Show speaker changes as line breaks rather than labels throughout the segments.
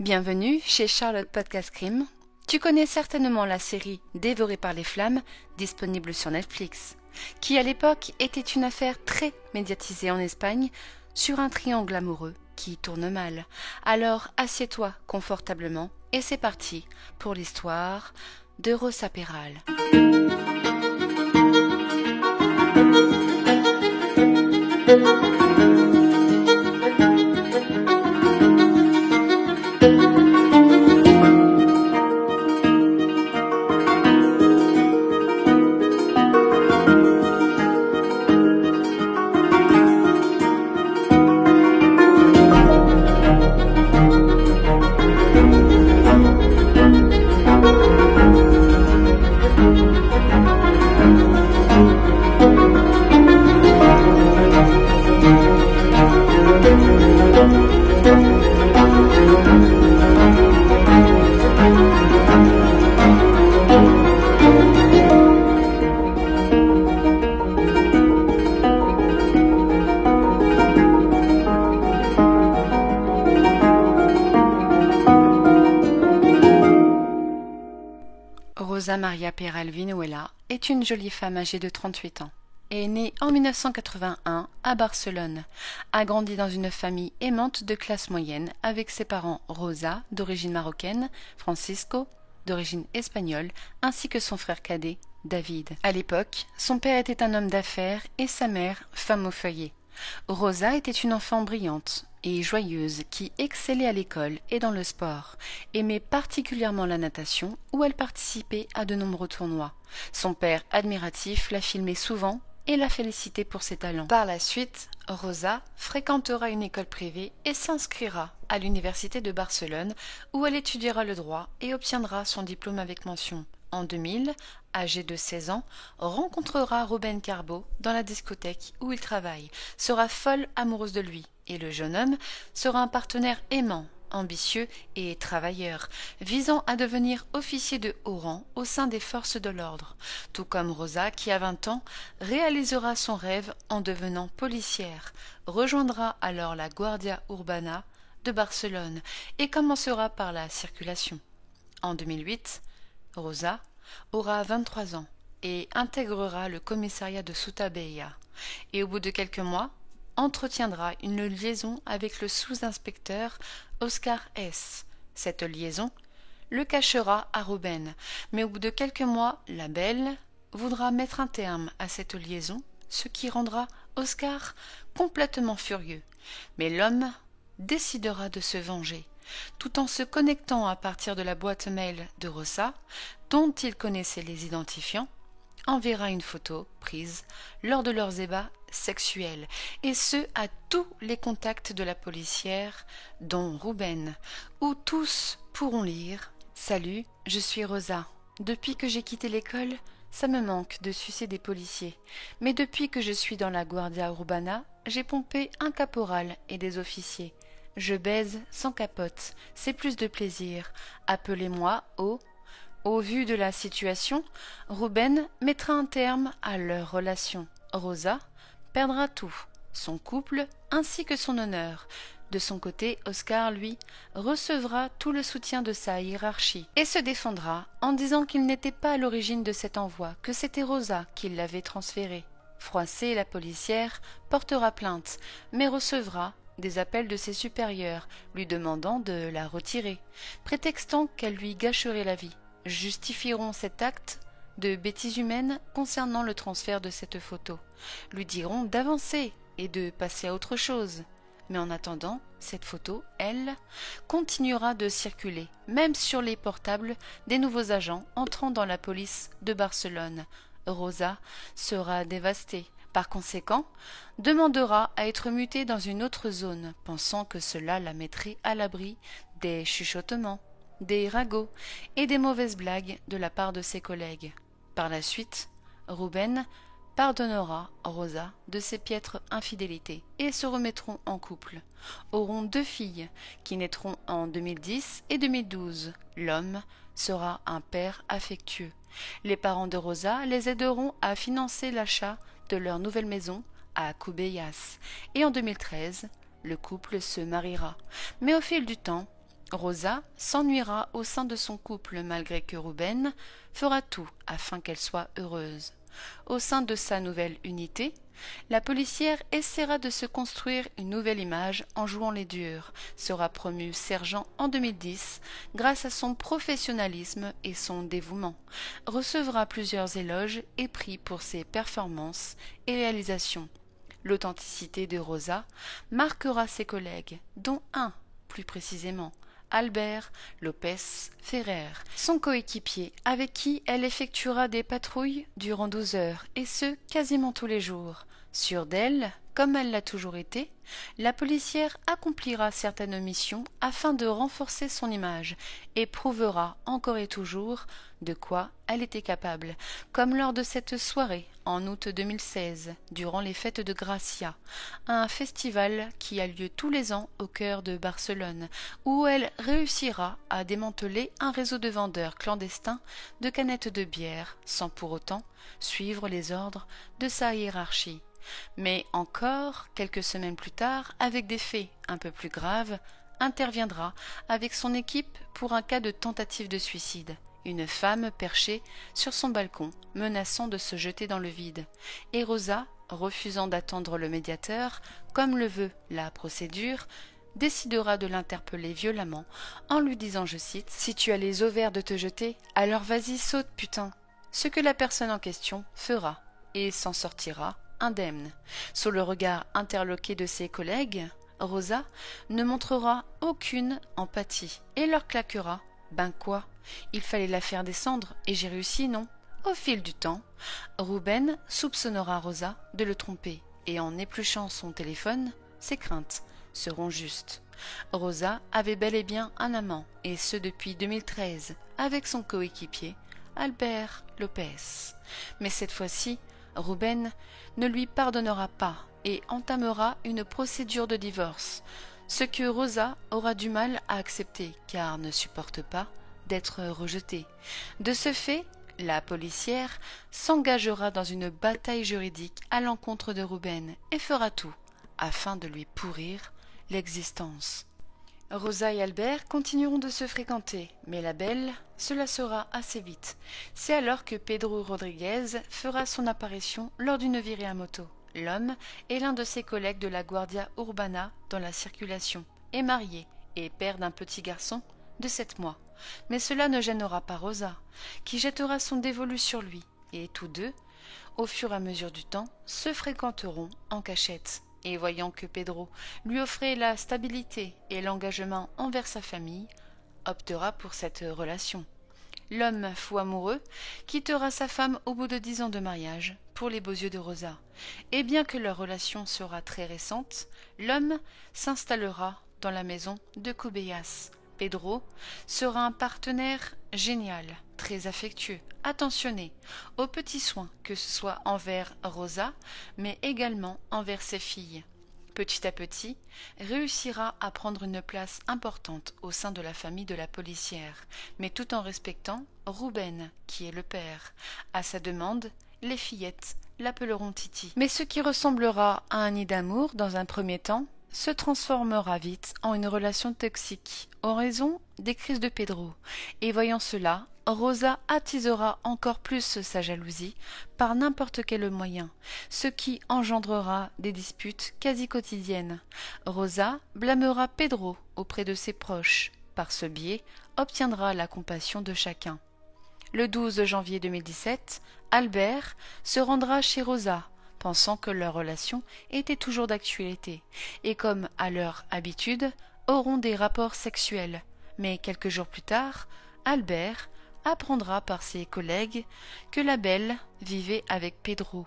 Bienvenue chez Charlotte Podcast Crime. Tu connais certainement la série Dévorée par les flammes, disponible sur Netflix, qui à l'époque était une affaire très médiatisée en Espagne sur un triangle amoureux qui tourne mal. Alors assieds-toi confortablement et c'est parti pour l'histoire de Rosa Peral. Rosa Maria Peral Vinuela est une jolie femme âgée de 38 ans. Elle est née en 1981 à Barcelone, a grandi dans une famille aimante de classe moyenne avec ses parents Rosa, d'origine marocaine, Francisco, d'origine espagnole, ainsi que son frère cadet, David. À l'époque, son père était un homme d'affaires et sa mère, femme au foyer. Rosa était une enfant brillante et joyeuse qui excellait à l'école et dans le sport, aimait particulièrement la natation où elle participait à de nombreux tournois. Son père, admiratif, la filmait souvent et la félicitait pour ses talents. Par la suite, Rosa fréquentera une école privée et s'inscrira à l'université de Barcelone où elle étudiera le droit et obtiendra son diplôme avec mention. En 2000, âgée de 16 ans, rencontrera Rubén Carbo dans la discothèque où il travaille, sera folle amoureuse de lui, et le jeune homme sera un partenaire aimant, ambitieux et travailleur, visant à devenir officier de haut rang au sein des forces de l'ordre, tout comme Rosa qui, à 20 ans, réalisera son rêve en devenant policière, rejoindra alors la Guardia Urbana de Barcelone et commencera par la circulation. En 2008, Rosa aura 23 ans et intégrera le commissariat de Sutabella et au bout de quelques mois entretiendra une liaison avec le sous-inspecteur Oscar S. Cette liaison le cachera à Rubén, mais au bout de quelques mois, la belle voudra mettre un terme à cette liaison, ce qui rendra Oscar complètement furieux. Mais l'homme décidera de se venger, tout en se connectant à partir de la boîte mail de Rosa, dont il connaissait les identifiants, enverra une photo prise lors de leurs ébats sexuels, et ce à tous les contacts de la policière, dont Rubén, où tous pourront lire « Salut, je suis Rosa. Depuis que j'ai quitté l'école, ça me manque de sucer des policiers. Mais depuis que je suis dans la Guardia Urbana, j'ai pompé un caporal et des officiers. Je baise sans capote, c'est plus de plaisir. Appelez-moi au... » Au vu de la situation, Rubén mettra un terme à leur relation. Rosa perdra tout, son couple ainsi que son honneur. De son côté, Oscar, lui, recevra tout le soutien de sa hiérarchie et se défendra en disant qu'il n'était pas à l'origine de cet envoi, que c'était Rosa qui l'avait transféré. Froissée, la policière portera plainte, mais recevra des appels de ses supérieurs lui demandant de la retirer, prétextant qu'elle lui gâcherait la vie. Justifieront cet acte de bêtise humaine concernant le transfert de cette photo, lui diront d'avancer et de passer à autre chose. Mais en attendant, cette photo, elle, continuera de circuler, même sur les portables des nouveaux agents entrant dans la police de Barcelone. Rosa sera dévastée. Par conséquent, demandera à être mutée dans une autre zone, pensant que cela la mettrait à l'abri des chuchotements, des ragots et des mauvaises blagues de la part de ses collègues. Par la suite, Rubén pardonnera Rosa de ses piètres infidélités et se remettront en couple. Auront 2 filles qui naîtront en 2010 et 2012. L'homme sera un père affectueux. Les parents de Rosa les aideront à financer l'achat de leur nouvelle maison à Cubellas et en 2013, le couple se mariera. Mais au fil du temps, Rosa s'ennuiera au sein de son couple malgré que Ruben fera tout afin qu'elle soit heureuse. Au sein de sa nouvelle unité, la policière essaiera de se construire une nouvelle image en jouant les durs, sera promue sergent en 2010 grâce à son professionnalisme et son dévouement, recevra plusieurs éloges et prix pour ses performances et réalisations. L'authenticité de Rosa marquera ses collègues, dont un, plus précisément, Albert Lopez Ferrer, son coéquipier, avec qui elle effectuera des patrouilles durant 12 heures, et ce, quasiment tous les jours. Sûre d'elle, comme elle l'a toujours été, la policière accomplira certaines missions afin de renforcer son image et prouvera encore et toujours de quoi elle était capable, comme lors de cette soirée en août 2016, durant les fêtes de Gracia, un festival qui a lieu tous les ans au cœur de Barcelone, où elle réussira à démanteler un réseau de vendeurs clandestins de canettes de bière, sans pour autant suivre les ordres de sa hiérarchie. Mais encore, quelques semaines plus tard, avec des faits un peu plus graves, interviendra avec son équipe pour un cas de tentative de suicide. Une femme perchée sur son balcon, menaçant de se jeter dans le vide, et Rosa, refusant d'attendre le médiateur, comme le veut la procédure, décidera de l'interpeller violemment en lui disant, je cite, « Si tu as les ovaires de te jeter, alors vas-y, saute, putain !» Ce que la personne en question fera, et s'en sortira indemne. Sous le regard interloqué de ses collègues, Rosa ne montrera aucune empathie et leur claquera « Ben quoi, il fallait la faire descendre et j'ai réussi, non ?» Au fil du temps, Ruben soupçonnera Rosa de le tromper et en épluchant son téléphone, ses craintes seront justes. Rosa avait bel et bien un amant, et ce depuis 2013, avec son coéquipier, Albert Lopez. Mais cette fois-ci, Ruben ne lui pardonnera pas et entamera une procédure de divorce, ce que Rosa aura du mal à accepter car ne supporte pas d'être rejetée. De ce fait, la policière s'engagera dans une bataille juridique à l'encontre de Ruben et fera tout afin de lui pourrir l'existence. Rosa et Albert continueront de se fréquenter, mais la belle se lassera assez vite. C'est alors que Pedro Rodriguez fera son apparition lors d'une virée à moto. L'homme est l'un de ses collègues de la Guardia Urbana dans la circulation, est marié et père d'un petit garçon de 7 mois. Mais cela ne gênera pas Rosa, qui jettera son dévolu sur lui, et tous deux, au fur et à mesure du temps, se fréquenteront en cachette. Et voyant que Pedro lui offrait la stabilité et l'engagement envers sa famille, optera pour cette relation. L'homme fou amoureux quittera sa femme au bout de 10 ans de mariage pour les beaux yeux de Rosa. Et bien que leur relation sera très récente, l'homme s'installera dans la maison de Cubellas. Pedro sera un partenaire génial, très affectueux, attentionné, aux petits soins, que ce soit envers Rosa, mais également envers ses filles. Petit à petit, réussira à prendre une place importante au sein de la famille de la policière, mais tout en respectant Ruben, qui est le père. À sa demande, les fillettes l'appelleront Titi. Mais ce qui ressemblera à un nid d'amour dans un premier temps se transformera vite en une relation toxique, en raison des crises de Pedro. Et voyant cela, Rosa attisera encore plus sa jalousie par n'importe quel moyen, ce qui engendrera des disputes quasi quotidiennes. Rosa blâmera Pedro auprès de ses proches. Par ce biais, obtiendra la compassion de chacun. Le 12 janvier 2017, Albert se rendra chez Rosa, pensant que leur relation était toujours d'actualité, et comme à leur habitude, auront des rapports sexuels. Mais quelques jours plus tard, Albert apprendra par ses collègues que la belle vivait avec Pedro.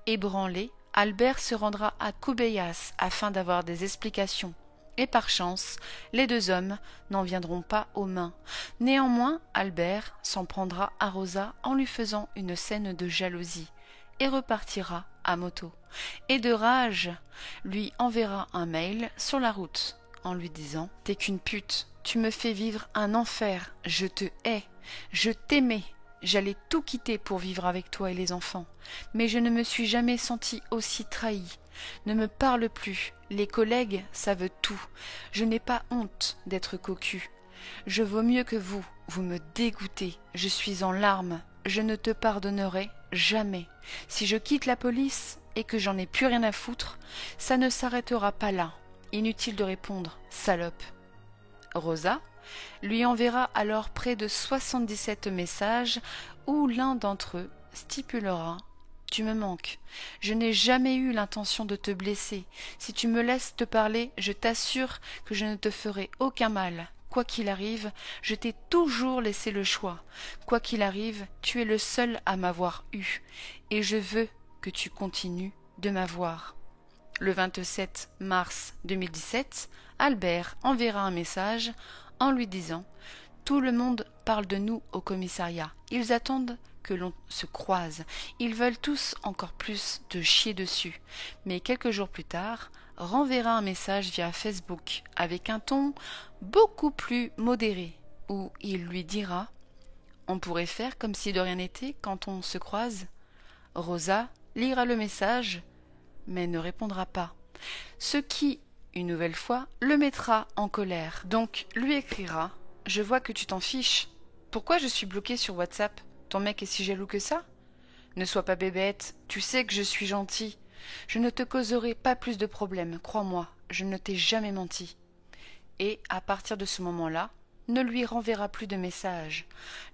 Ébranlé, Albert se rendra à Cubellas afin d'avoir des explications. Et par chance, les deux hommes n'en viendront pas aux mains. Néanmoins, Albert s'en prendra à Rosa en lui faisant une scène de jalousie et repartira à moto. Et de rage, lui enverra un mail sur la route en lui disant « T'es qu'une pute, tu me fais vivre un enfer, je te hais, je t'aimais, j'allais tout quitter pour vivre avec toi et les enfants, mais je ne me suis jamais sentie aussi trahie. Ne me parle plus, les collègues savent tout. Je n'ai pas honte d'être cocu. Je vaux mieux que vous me dégoûtez, je suis en larmes. Je ne te pardonnerai jamais. Si je quitte la police et que j'en ai plus rien à foutre, ça ne s'arrêtera pas là. Inutile de répondre, salope. Rosa lui enverra alors près de 77 messages où l'un d'entre eux stipulera « Tu me manques. Je n'ai jamais eu l'intention de te blesser. Si tu me laisses te parler, je t'assure que je ne te ferai aucun mal. Quoi qu'il arrive, je t'ai toujours laissé le choix. Quoi qu'il arrive, tu es le seul à m'avoir eu. Et je veux que tu continues de m'avoir. » Le 27 mars 2017, Albert enverra un message en lui disant « Tout le monde parle de nous au commissariat. Ils attendent que l'on se croise. Ils veulent tous encore plus te chier dessus. » Mais quelques jours plus tard, renverra un message via Facebook avec un ton beaucoup plus modéré où il lui dira « On pourrait faire comme si de rien n'était quand on se croise ?» Rosa lira le message mais ne répondra pas, ce qui, une nouvelle fois, le mettra en colère. Donc lui écrira « Je vois que tu t'en fiches. Pourquoi je suis bloqué sur WhatsApp? Ton mec est si jaloux que ça? Ne sois pas bébête, tu sais que je suis gentil. Je ne te causerai pas plus de problèmes, crois-moi, je ne t'ai jamais menti. » Et, à partir de ce moment-là, ne lui renverra plus de messages.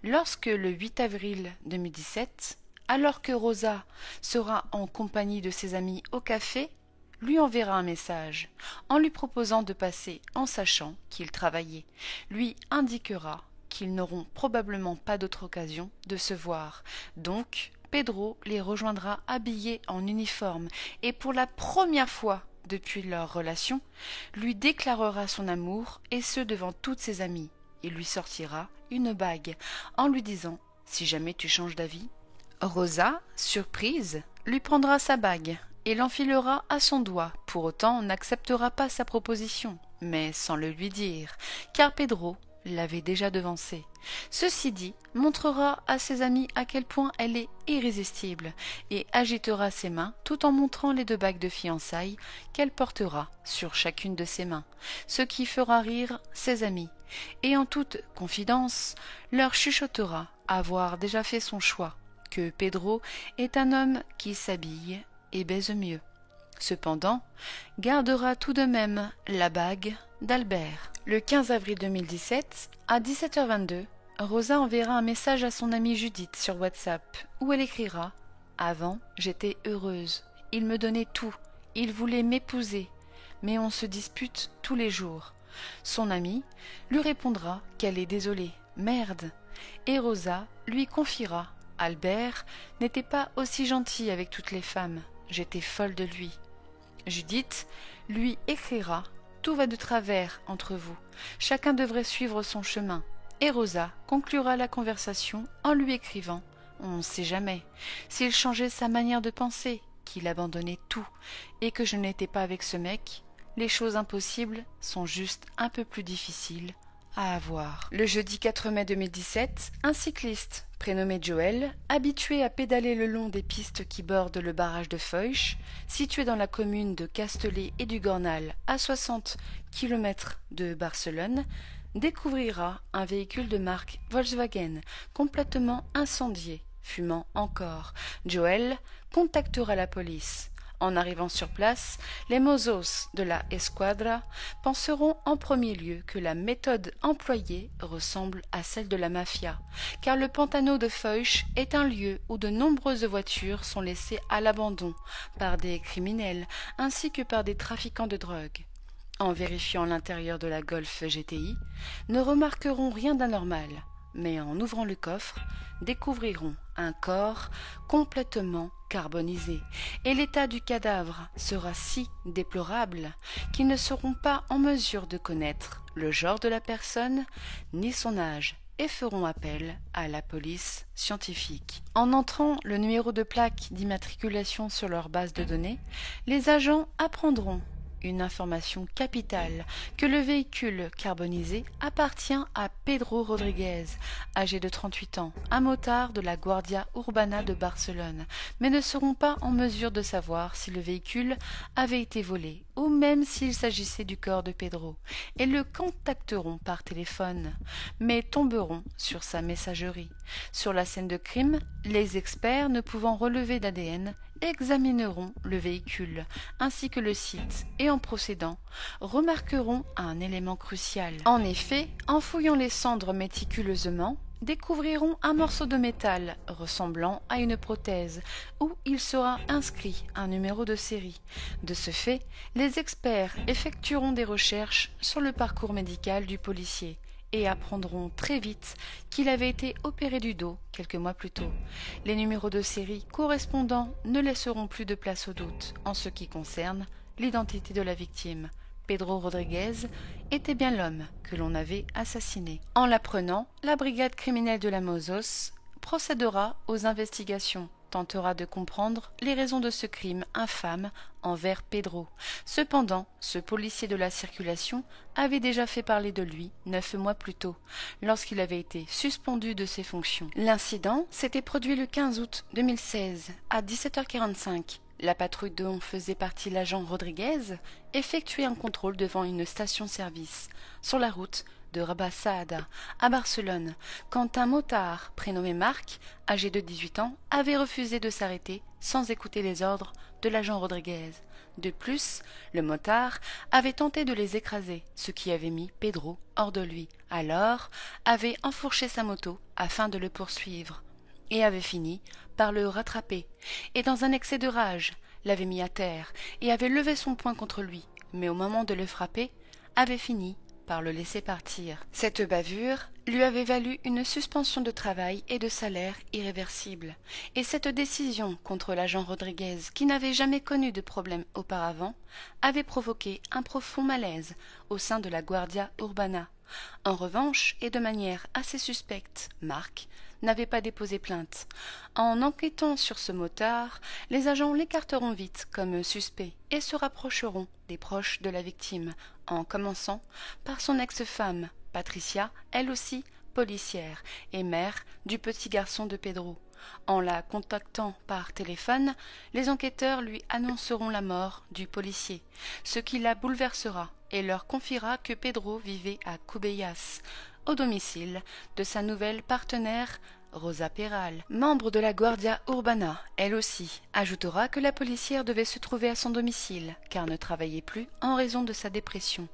Lorsque, le 8 avril 2017, alors que Rosa sera en compagnie de ses amis au café, lui enverra un message, en lui proposant de passer en sachant qu'il travaillait, lui indiquera qu'ils n'auront probablement pas d'autre occasion de se voir. Donc, Pedro les rejoindra habillés en uniforme et pour la première fois depuis leur relation, lui déclarera son amour et ce devant toutes ses amies. Il lui sortira une bague en lui disant « Si jamais tu changes d'avis », Rosa, surprise, lui prendra sa bague et l'enfilera à son doigt. Pour autant, n'acceptera pas sa proposition, mais sans le lui dire, car Pedro l'avait déjà devancée. Ceci dit, montrera à ses amis à quel point elle est irrésistible et agitera ses mains tout en montrant les 2 bagues de fiançailles qu'elle portera sur chacune de ses mains, ce qui fera rire ses amis, et en toute confidence leur chuchotera avoir déjà fait son choix, que Pedro est un homme qui s'habille et baise mieux. Cependant, gardera tout de même la bague d'Albert. Le 15 avril 2017, à 17h22, Rosa enverra un message à son amie Judith sur WhatsApp, où elle écrira « Avant, j'étais heureuse. Il me donnait tout. Il voulait m'épouser. Mais on se dispute tous les jours. » Son amie lui répondra qu'elle est désolée. Merde. Et Rosa lui confiera « Albert n'était pas aussi gentil avec toutes les femmes. J'étais folle de lui. » Judith lui écrira « Tout va de travers entre vous. Chacun devrait suivre son chemin. » Et Rosa conclura la conversation en lui écrivant « On ne sait jamais. S'il changeait sa manière de penser, qu'il abandonnait tout, et que je n'étais pas avec ce mec, les choses impossibles sont juste un peu plus difficiles à avoir. » Le jeudi 4 mai 2017, un cycliste prénommé Joël, habitué à pédaler le long des pistes qui bordent le barrage de Foix, situé dans la commune de Castellet et du Gornal, à 60 km de Barcelone, découvrira un véhicule de marque Volkswagen complètement incendié, fumant encore. Joël contactera la police. En arrivant sur place, les mozos de la Escuadra penseront en premier lieu que la méthode employée ressemble à celle de la mafia, car le Pantano de Foix est un lieu où de nombreuses voitures sont laissées à l'abandon par des criminels ainsi que par des trafiquants de drogue. En vérifiant l'intérieur de la Golf GTI, ne remarqueront rien d'anormal, mais en ouvrant le coffre, découvriront un corps complètement carbonisé, et l'état du cadavre sera si déplorable qu'ils ne seront pas en mesure de connaître le genre de la personne ni son âge et feront appel à la police scientifique. En entrant le numéro de plaque d'immatriculation sur leur base de données, les agents apprendront une information capitale, que le véhicule carbonisé appartient à Pedro Rodriguez, âgé de 38 ans, un motard de la Guardia Urbana de Barcelone, mais ne seront pas en mesure de savoir si le véhicule avait été volé, ou même s'il s'agissait du corps de Pedro, et le contacteront par téléphone, mais tomberont sur sa messagerie. Sur la scène de crime, les experts ne pouvant relever d'ADN examineront le véhicule ainsi que le site et en procédant, remarqueront un élément crucial. En effet, en fouillant les cendres méticuleusement, découvriront un morceau de métal ressemblant à une prothèse où il sera inscrit un numéro de série. De ce fait, les experts effectueront des recherches sur le parcours médical du policier et apprendront très vite qu'il avait été opéré du dos quelques mois plus tôt. Les numéros de série correspondants ne laisseront plus de place au doute en ce qui concerne l'identité de la victime. Pedro Rodriguez était bien l'homme que l'on avait assassiné. En l'apprenant, la brigade criminelle de la Mozos procédera aux investigations, tentera de comprendre les raisons de ce crime infâme envers Pedro. Cependant, ce policier de la circulation avait déjà fait parler de lui 9 mois plus tôt, lorsqu'il avait été suspendu de ses fonctions. L'incident s'était produit le 15 août 2016 à 17h45. La patrouille dont faisait partie l'agent Rodriguez effectuait un contrôle devant une station-service sur la route de Rabasada à Barcelone, quand un motard prénommé Marc, âgé de 18 ans, avait refusé de s'arrêter sans écouter les ordres de l'agent Rodriguez. De plus, le motard avait tenté de les écraser, ce qui avait mis Pedro hors de lui. Alors, avait enfourché sa moto afin de le poursuivre et avait fini par le rattraper, et dans un excès de rage, l'avait mis à terre et avait levé son poing contre lui, mais au moment de le frapper, avait fini par le laisser partir. Cette bavure lui avait valu une suspension de travail et de salaire irréversible, et cette décision contre l'agent Rodriguez, qui n'avait jamais connu de problème auparavant, avait provoqué un profond malaise au sein de la Guardia Urbana. En revanche, et de manière assez suspecte, Marc n'avait pas déposé plainte. En enquêtant sur ce motard, les agents l'écarteront vite comme suspect et se rapprocheront des proches de la victime, en commençant par son ex-femme, Patricia, elle aussi policière et mère du petit garçon de Pedro. En la contactant par téléphone, les enquêteurs lui annonceront la mort du policier, ce qui la bouleversera et leur confiera que Pedro vivait à Cubellas, au domicile de sa nouvelle partenaire Rosa Peral, membre de la Guardia Urbana. Elle aussi ajoutera que la policière devait se trouver à son domicile, car ne travaillait plus en raison de sa dépression.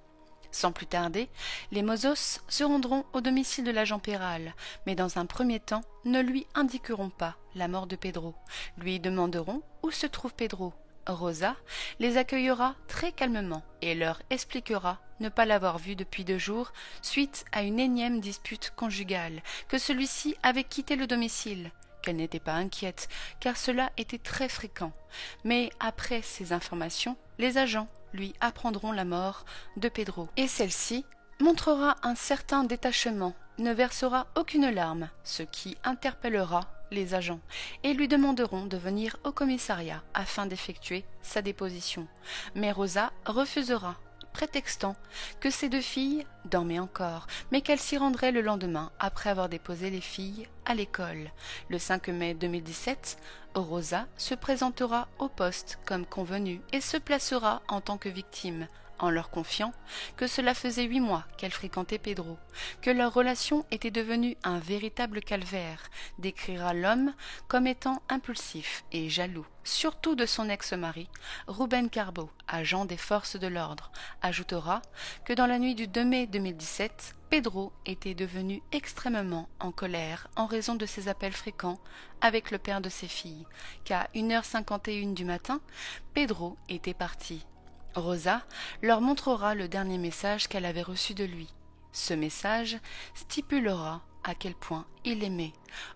Sans plus tarder, les Mozos se rendront au domicile de l'agent Peral, mais dans un premier temps ne lui indiqueront pas la mort de Pedro. Lui demanderont où se trouve Pedro. Rosa les accueillera très calmement et leur expliquera ne pas l'avoir vu depuis 2 jours suite à une énième dispute conjugale, que celui-ci avait quitté le domicile, qu'elle n'était pas inquiète car cela était très fréquent. Mais après ces informations, les agents lui apprendront la mort de Pedro et celle-ci montrera un certain détachement, ne versera aucune larme, ce qui interpellera les agents, et lui demanderont de venir au commissariat afin d'effectuer sa déposition. Mais Rosa refusera, prétextant que ses 2 filles dormaient encore, mais qu'elle s'y rendrait le lendemain après avoir déposé les filles à l'école. Le 5 mai 2017, Rosa se présentera au poste comme convenu et se placera en tant que victime, en leur confiant que cela faisait 8 mois qu'elle fréquentait Pedro, que leur relation était devenue un véritable calvaire, décrira l'homme comme étant impulsif et jaloux, surtout de son ex-mari, Rubén Carbo, agent des forces de l'ordre, ajoutera que dans la nuit du 2 mai 2017, Pedro était devenu extrêmement en colère en raison de ses appels fréquents avec le père de ses filles, qu'à 1h51 du matin, Pedro était parti. Rosa leur montrera le dernier message qu'elle avait reçu de lui. Ce message stipulera à quel point il l'aimait.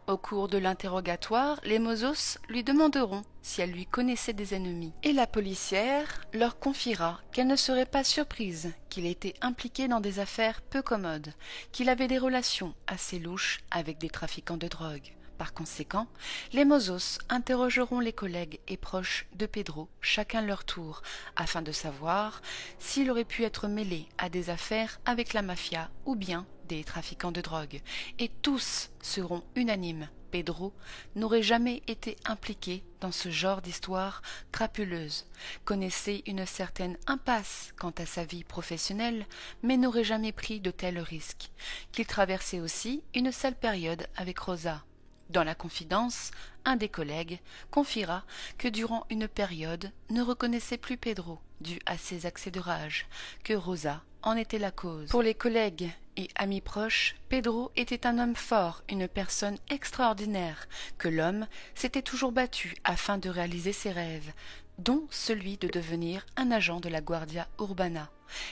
Au cours de l'interrogatoire, les Mozos lui demanderont si elle lui connaissait des ennemis, et la policière leur confiera qu'elle ne serait pas surprise qu'il était impliqué dans des affaires peu commodes, qu'il avait des relations assez louches avec des trafiquants de drogue. Par conséquent, les Mozos interrogeront les collègues et proches de Pedro, chacun leur tour, afin de savoir s'il aurait pu être mêlé à des affaires avec la mafia ou bien des trafiquants de drogue. Et tous seront unanimes. Pedro n'aurait jamais été impliqué dans ce genre d'histoire crapuleuse, connaissait une certaine impasse quant à sa vie professionnelle, mais n'aurait jamais pris de tels risques, qu'il traversait aussi une sale période avec Rosa. Dans la confidence, un des collègues confiera que durant une période ne reconnaissait plus Pedro, dû à ses accès de rage, que Rosa en était la cause. Pour les collègues et amis proches, Pedro était un homme fort, une personne extraordinaire, que l'homme s'était toujours battu afin de réaliser ses rêves, dont celui de devenir un agent de la Guardia Urbana.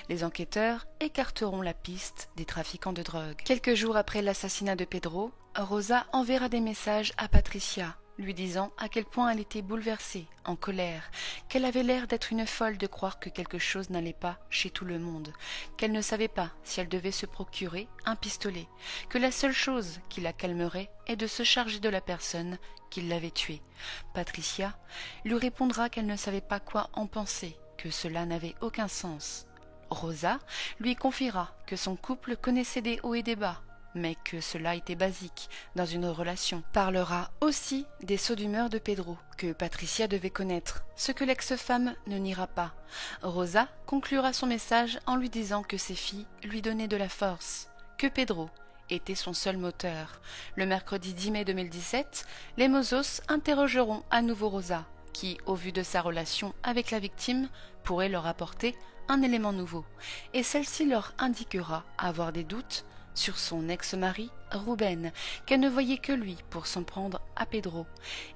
Les enquêteurs écarteront la piste des trafiquants de drogue. Quelques jours après l'assassinat de Pedro, Rosa enverra des messages à Patricia, lui disant à quel point elle était bouleversée, en colère, qu'elle avait l'air d'être une folle de croire que quelque chose n'allait pas chez tout le monde, qu'elle ne savait pas si elle devait se procurer un pistolet, que la seule chose qui la calmerait est de se charger de la personne qui l'avait tuée. Patricia lui répondra qu'elle ne savait pas quoi en penser, que cela n'avait aucun sens. Rosa lui confiera que son couple connaissait des hauts et des bas, mais que cela était basique dans une relation. Parlera aussi des sauts d'humeur de Pedro, que Patricia devait connaître, ce que l'ex-femme ne niera pas. Rosa conclura son message en lui disant que ses filles lui donnaient de la force, que Pedro était son seul moteur. Le mercredi 10 mai 2017, les Mozos interrogeront à nouveau Rosa, qui, au vu de sa relation avec la victime, pourrait leur apporter un élément nouveau, et celle-ci leur indiquera avoir des doutes sur son ex-mari, Ruben, qu'elle ne voyait que lui pour s'en prendre à Pedro,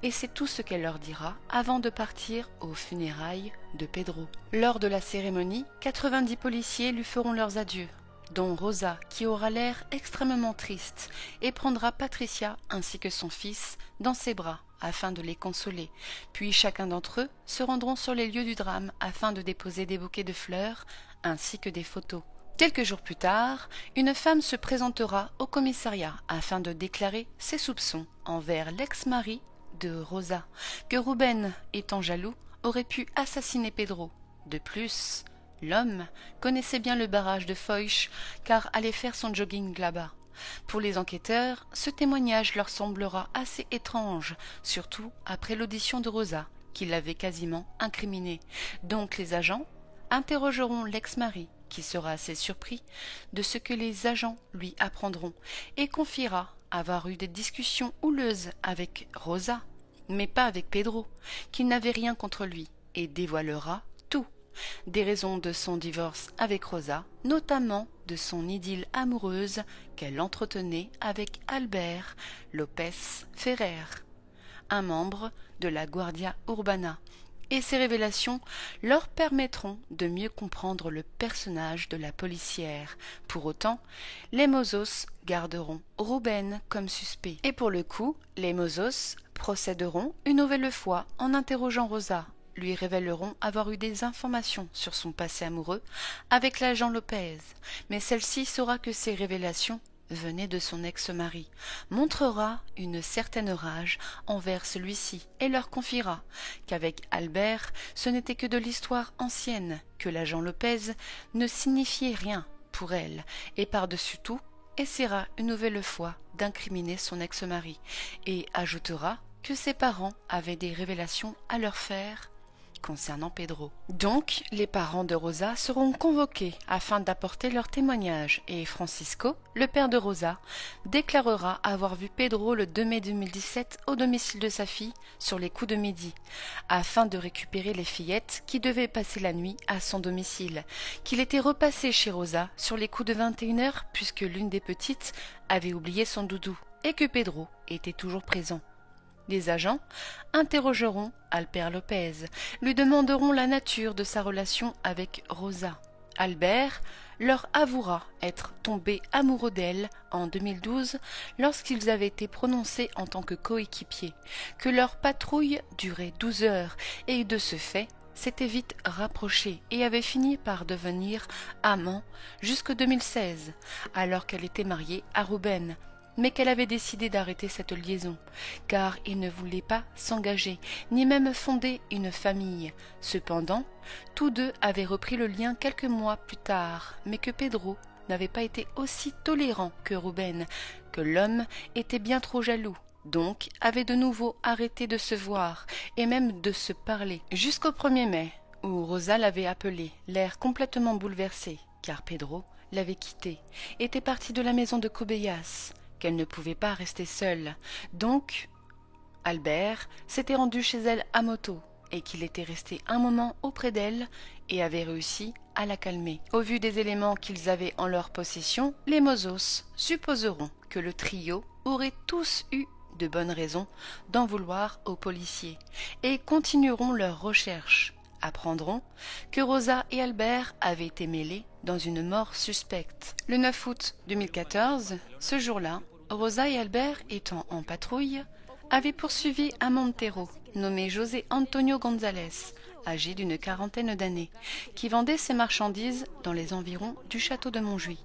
et c'est tout ce qu'elle leur dira avant de partir aux funérailles de Pedro. Lors de la cérémonie, 90 policiers lui feront leurs adieux, dont Rosa, qui aura l'air extrêmement triste, et prendra Patricia ainsi que son fils dans ses bras, afin de les consoler. Puis chacun d'entre eux se rendront sur les lieux du drame afin de déposer des bouquets de fleurs ainsi que des photos. Quelques jours plus tard, une femme se présentera au commissariat afin de déclarer ses soupçons envers l'ex-mari de Rosa, que Ruben, étant jaloux, aurait pu assassiner Pedro. De plus, l'homme connaissait bien le barrage de Foix car allait faire son jogging là-bas. Pour les enquêteurs, ce témoignage leur semblera assez étrange, surtout après l'audition de Rosa, qui l'avait quasiment incriminé. Donc les agents interrogeront l'ex-mari, qui sera assez surpris de ce que les agents lui apprendront, et confiera avoir eu des discussions houleuses avec Rosa, mais pas avec Pedro, qui n'avait rien contre lui, et dévoilera tout. Des raisons de son divorce avec Rosa, notamment de son idylle amoureuse qu'elle entretenait avec Albert Lopez Ferrer, un membre de la Guardia Urbana, et ces révélations leur permettront de mieux comprendre le personnage de la policière. Pour autant, les Mozos garderont Ruben comme suspect. Et pour le coup, les Mozos procéderont une nouvelle fois en interrogeant Rosa, lui révéleront avoir eu des informations sur son passé amoureux avec l'agent Lopez, mais celle-ci saura que ces révélations venaient de son ex-mari, montrera une certaine rage envers celui-ci et leur confiera qu'avec Albert, ce n'était que de l'histoire ancienne, que l'agent Lopez ne signifiait rien pour elle, et par-dessus tout, essaiera une nouvelle fois d'incriminer son ex-mari, et ajoutera que ses parents avaient des révélations à leur faire concernant Pedro. Donc, les parents de Rosa seront convoqués afin d'apporter leur témoignage et Francisco, le père de Rosa, déclarera avoir vu Pedro le 2 mai 2017 au domicile de sa fille sur les coups de midi, afin de récupérer les fillettes qui devaient passer la nuit à son domicile, qu'il était repassé chez Rosa sur les coups de 21h puisque l'une des petites avait oublié son doudou et que Pedro était toujours présent. Les agents interrogeront Albert Lopez, lui demanderont la nature de sa relation avec Rosa. Albert leur avouera être tombé amoureux d'elle en 2012 lorsqu'ils avaient été prononcés en tant que coéquipiers, que leur patrouille durait 12 heures et de ce fait s'étaient vite rapprochés et avaient fini par devenir amants jusqu'en 2016, alors qu'elle était mariée à Ruben. mais qu'elle avait décidé d'arrêter cette liaison, car il ne voulait pas s'engager, ni même fonder une famille. Cependant, tous deux avaient repris le lien quelques mois plus tard, mais que Pedro n'avait pas été aussi tolérant que Rubén, que l'homme était bien trop jaloux, donc avait de nouveau arrêté de se voir et même de se parler, jusqu'au 1er mai, où Rosa l'avait appelé, l'air complètement bouleversé, car Pedro l'avait quittée, était parti de la maison de Cobellas, qu'elle ne pouvait pas rester seule. Donc, Albert s'était rendu chez elle à moto, et qu'il était resté un moment auprès d'elle et avait réussi à la calmer. Au vu des éléments qu'ils avaient en leur possession, les Mozos supposeront que le trio aurait tous eu de bonnes raisons d'en vouloir aux policiers, et continueront leurs recherches. Apprendront que Rosa et Albert avaient été mêlés dans une mort suspecte. Le 9 août 2014, ce jour-là, Rosa et Albert, étant en patrouille, avaient poursuivi un Montero nommé José Antonio González, âgé d'une quarantaine d'années, qui vendait ses marchandises dans les environs du château de Montjuïc.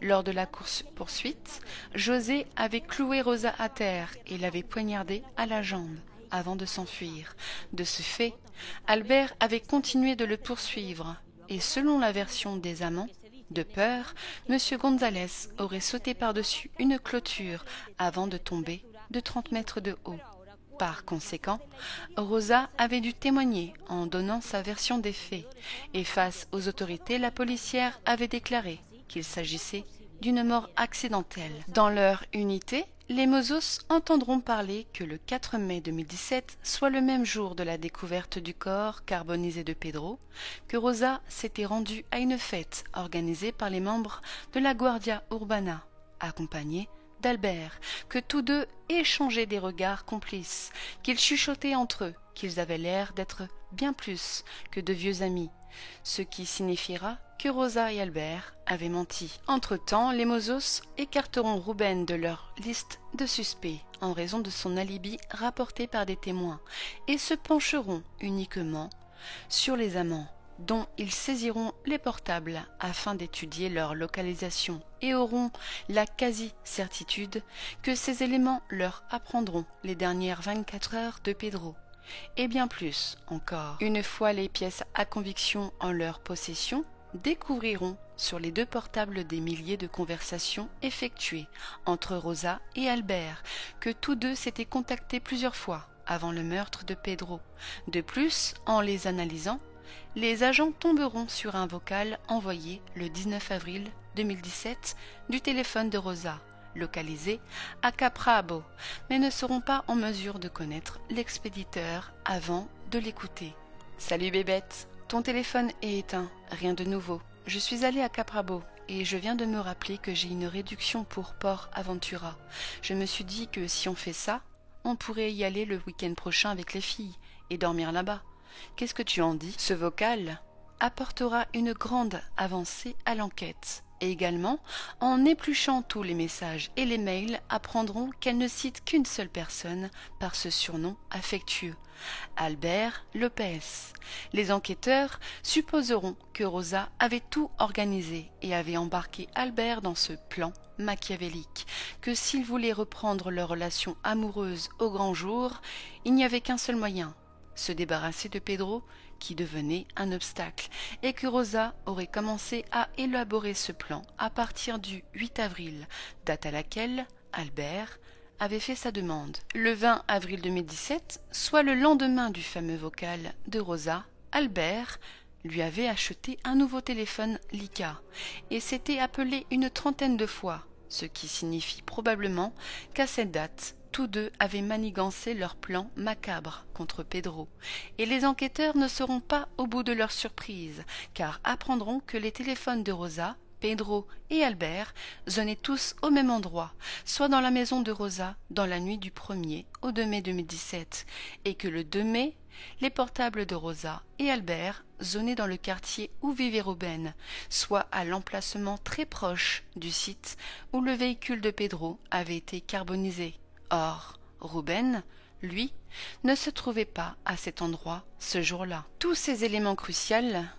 Lors de la course-poursuite, José avait cloué Rosa à terre et l'avait poignardée à la jambe avant de s'enfuir. De ce fait, Albert avait continué de le poursuivre et, selon la version des amants, de peur, M. González aurait sauté par-dessus une clôture avant de tomber de 30 mètres de haut. Par conséquent, Rosa avait dû témoigner en donnant sa version des faits, et face aux autorités, la policière avait déclaré qu'il s'agissait d'une mort accidentelle. Dans leur unité, les Mozos entendront parler que le 4 mai 2017, soit le même jour de la découverte du corps carbonisé de Pedro, que Rosa s'était rendue à une fête organisée par les membres de la Guardia Urbana, accompagnée d'Albert, que tous deux échangeaient des regards complices, qu'ils chuchotaient entre eux, qu'ils avaient l'air d'être bien plus que de vieux amis, ce qui signifiera que Rosa et Albert avaient menti. Entre-temps, les Mozos écarteront Rubén de leur liste de suspects en raison de son alibi rapporté par des témoins et se pencheront uniquement sur les amants, dont ils saisiront les portables afin d'étudier leur localisation et auront la quasi-certitude que ces éléments leur apprendront les dernières 24 heures de Pedro, et bien plus encore. Une fois les pièces à conviction en leur possession, découvriront sur les deux portables des milliers de conversations effectuées entre Rosa et Albert, que tous deux s'étaient contactés plusieurs fois avant le meurtre de Pedro. De plus, en les analysant, les agents tomberont sur un vocal envoyé le 19 avril 2017 du téléphone de Rosa, localisé à Caprabo, mais ne seront pas en mesure de connaître l'expéditeur avant de l'écouter. « Salut bébête, ton téléphone est éteint, rien de nouveau. Je suis allée à Caprabo et je viens de me rappeler que j'ai une réduction pour Port Aventura. Je me suis dit que si on fait ça, on pourrait y aller le week-end prochain avec les filles et dormir là-bas. Qu'est-ce que tu en dis ? » Ce vocal apportera une grande avancée à l'enquête. Et également, en épluchant tous les messages et les mails, apprendront qu'elle ne cite qu'une seule personne par ce surnom affectueux, Albert Lopez. Les enquêteurs supposeront que Rosa avait tout organisé et avait embarqué Albert dans ce plan machiavélique, que s'ils voulaient reprendre leur relation amoureuse au grand jour, il n'y avait qu'un seul moyen, se débarrasser de Pedro, qui devenait un obstacle, et que Rosa aurait commencé à élaborer ce plan à partir du 8 avril, date à laquelle Albert avait fait sa demande. Le 20 avril 2017, soit le lendemain du fameux vocal de Rosa, Albert lui avait acheté un nouveau téléphone Leica et s'était appelé une trentaine de fois, ce qui signifie probablement qu'à cette date, tous deux avaient manigancé leur plan macabre contre Pedro, et les enquêteurs ne seront pas au bout de leur surprise, car apprendront que les téléphones de Rosa, Pedro et Albert sonnaient tous au même endroit, soit dans la maison de Rosa dans la nuit du 1er au 2 mai 2017, et que le 2 mai, les portables de Rosa et Albert sonnaient dans le quartier où vivait Rubén, soit à l'emplacement très proche du site où le véhicule de Pedro avait été carbonisé. Or, Rubén lui, ne se trouvait pas à cet endroit ce jour-là. Tous ces éléments cruciaux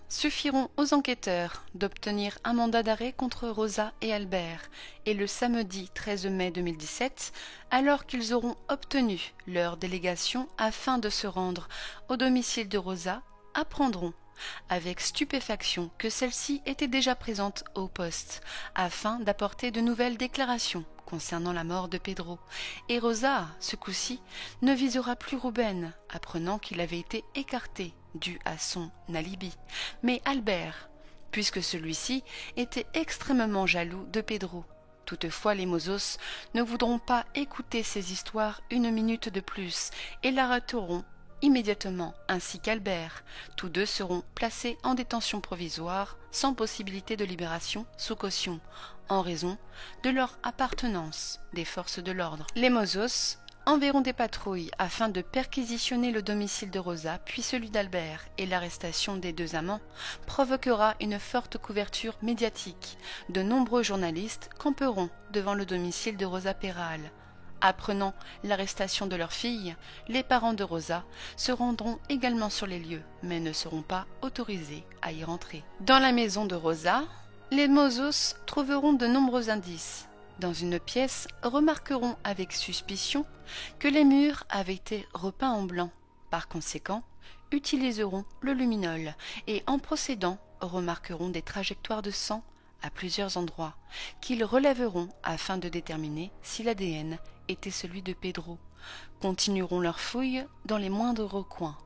suffiront aux enquêteurs d'obtenir un mandat d'arrêt contre Rosa et Albert, et le samedi 13 mai 2017, alors qu'ils auront obtenu leur délégation afin de se rendre au domicile de Rosa, apprendront avec stupéfaction que celle-ci était déjà présente au poste, afin d'apporter de nouvelles déclarations concernant la mort de Pedro, et Rosa, ce coup-ci, ne visera plus Ruben, apprenant qu'il avait été écarté dû à son alibi, mais Albert, puisque celui-ci était extrêmement jaloux de Pedro. Toutefois, les Mozos ne voudront pas écouter ces histoires une minute de plus et l'arrêteront immédiatement, ainsi qu'Albert. Tous deux seront placés en détention provisoire sans possibilité de libération sous caution, en raison de leur appartenance des forces de l'ordre. Les Mozos enverront des patrouilles afin de perquisitionner le domicile de Rosa puis celui d'Albert, et l'arrestation des deux amants provoquera une forte couverture médiatique. De nombreux journalistes camperont devant le domicile de Rosa Peral. Apprenant l'arrestation de leur fille, les parents de Rosa se rendront également sur les lieux, mais ne seront pas autorisés à y rentrer. Dans la maison de Rosa, les Mozos trouveront de nombreux indices. Dans une pièce, remarqueront avec suspicion que les murs avaient été repeints en blanc. Par conséquent, utiliseront le luminol et, en procédant, remarqueront des trajectoires de sang à plusieurs endroits, qu'ils relèveront afin de déterminer si l'ADN était celui de Pedro, continueront leurs fouilles dans les moindres recoins,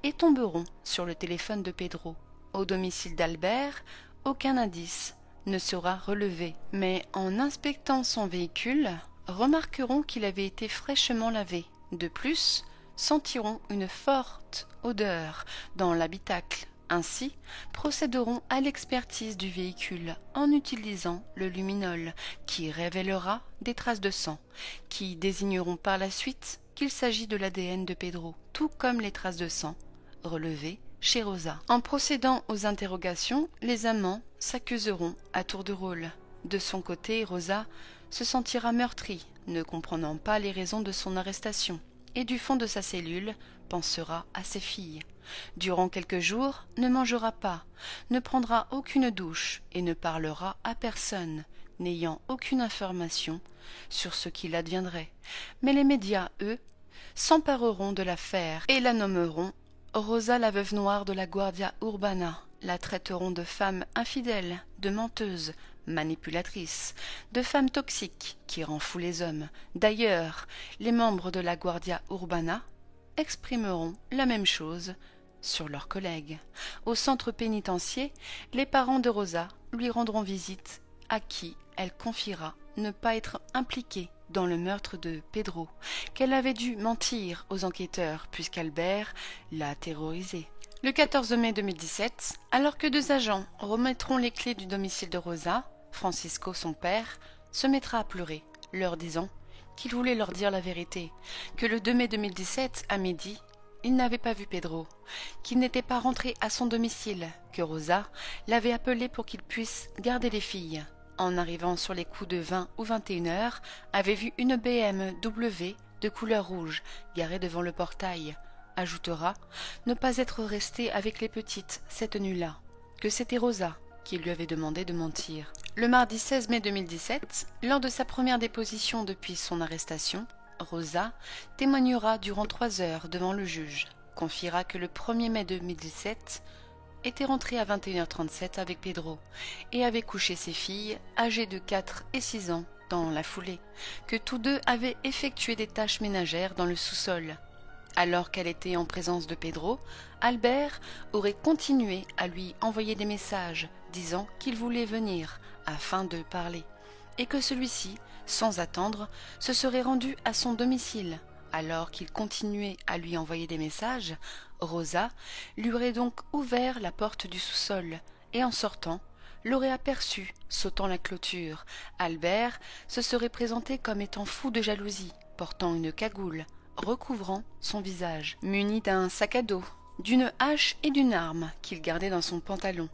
et tomberont sur le téléphone de Pedro. Au domicile d'Albert, aucun indice ne sera relevé, mais en inspectant son véhicule, remarqueront qu'il avait été fraîchement lavé. De plus, sentiront une forte odeur dans l'habitacle. Ainsi, procéderont à l'expertise du véhicule en utilisant le luminol, qui révélera des traces de sang, qui désigneront par la suite qu'il s'agit de l'ADN de Pedro, tout comme les traces de sang relevées chez Rosa. En procédant aux interrogations, les amants s'accuseront à tour de rôle. De son côté, Rosa se sentira meurtrie, ne comprenant pas les raisons de son arrestation, et du fond de sa cellule pensera à ses filles. Durant quelques jours, ne mangera pas, ne prendra aucune douche et ne parlera à personne, n'ayant aucune information sur ce qu'il adviendrait. Mais les médias, eux, s'empareront de l'affaire et la nommeront Rosa la veuve noire de la Guardia Urbana, la traiteront de femme infidèle, de menteuse, manipulatrice, de femme toxique qui rend fou les hommes. D'ailleurs, les membres de la Guardia Urbana exprimeront la même chose sur leurs collègues. Au centre pénitentiaire, les parents de Rosa lui rendront visite, à qui elle confiera ne pas être impliquée dans le meurtre de Pedro, qu'elle avait dû mentir aux enquêteurs puisqu'Albert l'a terrorisée. Le 14 mai 2017, alors que deux agents remettront les clés du domicile de Rosa, Francisco, son père, se mettra à pleurer, leur disant qu'il voulait leur dire la vérité, que le 2 mai 2017, à midi, il n'avait pas vu Pedro, qu'il n'était pas rentré à son domicile, que Rosa l'avait appelé pour qu'il puisse garder les filles. En arrivant sur les coups de 20 ou 21 heures, avait vu une BMW de couleur rouge garée devant le portail. Ajoutera ne pas être resté avec les petites cette nuit-là, que c'était Rosa qui lui avait demandé de mentir. Le mardi 16 mai 2017, lors de sa première déposition depuis son arrestation, Rosa témoignera durant 3 heures devant le juge, confiera que le 1er mai 2017 était rentrée à 21h37 avec Pedro et avait couché ses filles, âgées de 4 et 6 ans, dans la foulée, que tous deux avaient effectué des tâches ménagères dans le sous-sol. Alors qu'elle était en présence de Pedro, Albert aurait continué à lui envoyer des messages disant qu'il voulait venir afin de parler, et que celui-ci, sans attendre, se serait rendu à son domicile. Alors qu'il continuait à lui envoyer des messages, Rosa lui aurait donc ouvert la porte du sous-sol, et en sortant, l'aurait aperçu sautant la clôture. Albert se serait présenté comme étant fou de jalousie, portant une cagoule, recouvrant son visage, muni d'un sac à dos, d'une hache et d'une arme qu'il gardait dans son pantalon.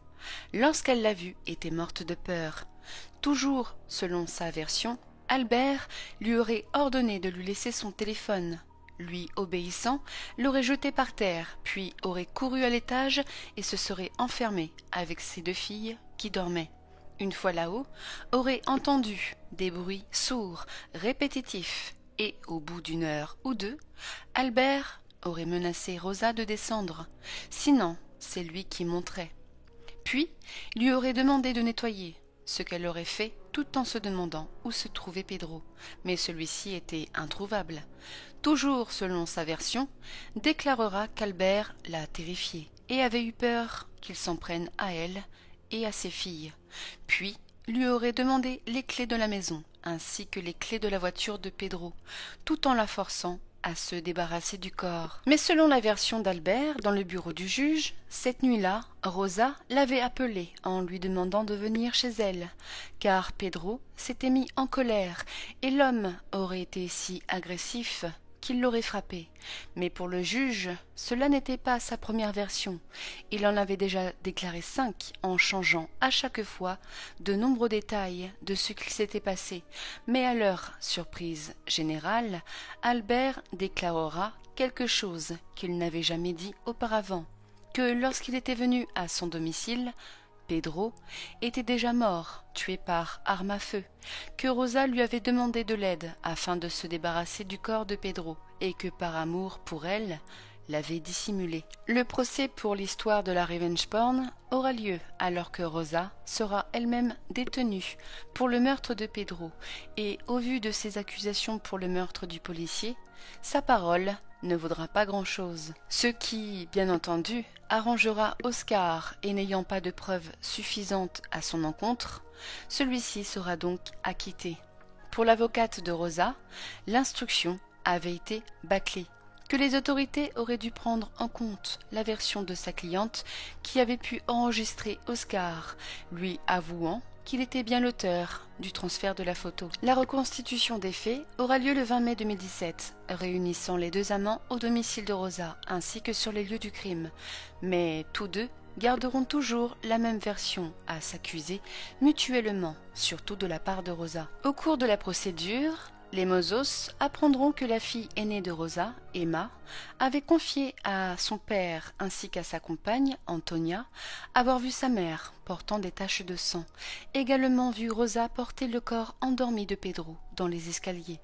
Lorsqu'elle l'a vu, était morte de peur. Toujours selon sa version, Albert lui aurait ordonné de lui laisser son téléphone, lui obéissant, l'aurait jeté par terre, puis aurait couru à l'étage et se serait enfermé avec ses 2 filles qui dormaient. Une fois là-haut, aurait entendu des bruits sourds, répétitifs, et au bout d'1 heure ou 2, Albert aurait menacé Rosa de descendre, sinon c'est lui qui monterait. Puis lui aurait demandé de nettoyer, ce qu'elle aurait fait tout en se demandant où se trouvait Pedro, mais celui-ci était introuvable. Toujours selon sa version, déclarera qu'Albert l'a terrifiée et avait eu peur qu'il s'en prenne à elle et à ses filles, puis lui aurait demandé les clés de la maison ainsi que les clés de la voiture de Pedro, tout en la forçant à se débarrasser du corps. Mais selon la version d'Albert, dans le bureau du juge, cette nuit-là, Rosa l'avait appelé en lui demandant de venir chez elle, car Pedro s'était mis en colère et l'homme aurait été si agressif qu'il l'aurait frappé. Mais pour le juge, cela n'était pas sa première version. Il en avait déjà déclaré 5 en changeant à chaque fois de nombreux détails de ce qu'il s'était passé. Mais à leur surprise générale, Albert déclarera quelque chose qu'il n'avait jamais dit auparavant, que lorsqu'il était venu à son domicile, Pedro était déjà mort, tué par arme à feu, que Rosa lui avait demandé de l'aide afin de se débarrasser du corps de Pedro et que par amour pour elle, l'avait dissimulé. Le procès pour l'histoire de la revenge porn aura lieu alors que Rosa sera elle-même détenue pour le meurtre de Pedro et au vu de ses accusations pour le meurtre du policier, sa parole ne vaudra pas grand-chose. Ce qui, bien entendu, arrangera Oscar et n'ayant pas de preuves suffisantes à son encontre, celui-ci sera donc acquitté. Pour l'avocate de Rosa, l'instruction avait été bâclée, que les autorités auraient dû prendre en compte la version de sa cliente qui avait pu enregistrer Oscar, lui avouant qu'il était bien l'auteur du transfert de la photo. La reconstitution des faits aura lieu le 20 mai 2017, réunissant les 2 amants au domicile de Rosa ainsi que sur les lieux du crime. Mais tous 2 garderont toujours la même version à s'accuser mutuellement, surtout de la part de Rosa. Au cours de la procédure, les Mozos apprendront que la fille aînée de Rosa, Emma, avait confié à son père ainsi qu'à sa compagne, Antonia, avoir vu sa mère portant des taches de sang, également vu Rosa porter le corps endormi de Pedro dans les escaliers.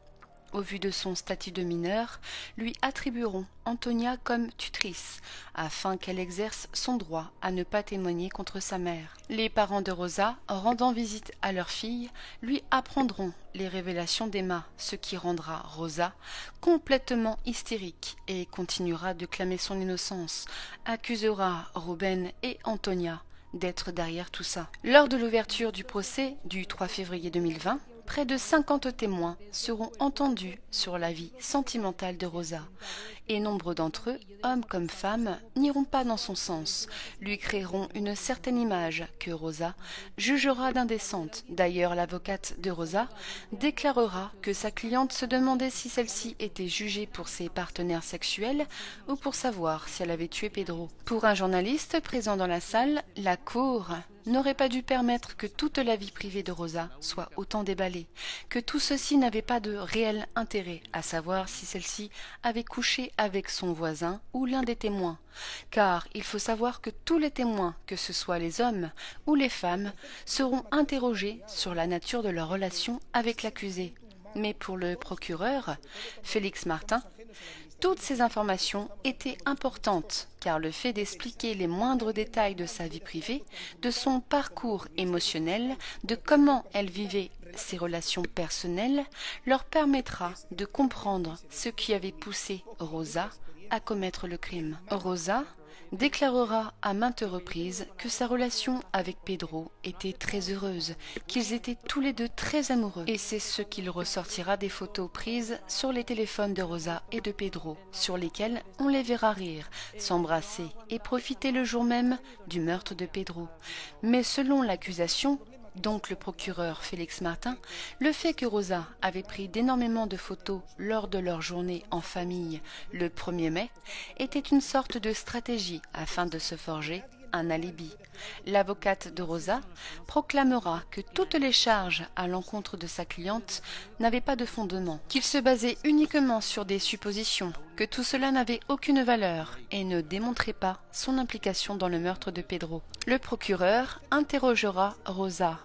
Au vu de son statut de mineur, lui attribueront Antonia comme tutrice, afin qu'elle exerce son droit à ne pas témoigner contre sa mère. Les parents de Rosa, rendant visite à leur fille, lui apprendront les révélations d'Emma, ce qui rendra Rosa complètement hystérique et continuera de clamer son innocence, accusera Ruben et Antonia d'être derrière tout ça. Lors de l'ouverture du procès du 3 février 2020, près de 50 témoins seront entendus sur la vie sentimentale de Rosa, et nombre d'entre eux, hommes comme femmes, n'iront pas dans son sens, lui créeront une certaine image que Rosa jugera d'indécente. D'ailleurs, l'avocate de Rosa déclarera que sa cliente se demandait si celle-ci était jugée pour ses partenaires sexuels ou pour savoir si elle avait tué Pedro. Pour un journaliste présent dans la salle, la cour n'aurait pas dû permettre que toute la vie privée de Rosa soit autant déballée, que tout ceci n'avait pas de réel intérêt, à savoir si celle-ci avait couché avec son voisin ou l'un des témoins, car il faut savoir que tous les témoins, que ce soit les hommes ou les femmes, seront interrogés sur la nature de leur relation avec l'accusé. Mais pour le procureur, Félix Martin, toutes ces informations étaient importantes, car le fait d'expliquer les moindres détails de sa vie privée, de son parcours émotionnel, de comment elle vivait ses relations personnelles, leur permettra de comprendre ce qui avait poussé Rosa à commettre le crime. Rosa déclarera à maintes reprises que sa relation avec Pedro était très heureuse, qu'ils étaient tous les 2 très amoureux. Et c'est ce qu'il ressortira des photos prises sur les téléphones de Rosa et de Pedro, sur lesquelles on les verra rire, s'embrasser et profiter le jour même du meurtre de Pedro. Mais selon l'accusation, donc le procureur Félix Martin, le fait que Rosa avait pris d'énormément de photos lors de leur journée en famille le 1er mai était une sorte de stratégie afin de se forger un alibi. L'avocate de Rosa proclamera que toutes les charges à l'encontre de sa cliente n'avaient pas de fondement, qu'il se basait uniquement sur des suppositions, que tout cela n'avait aucune valeur et ne démontrait pas son implication dans le meurtre de Pedro. Le procureur interrogera Rosa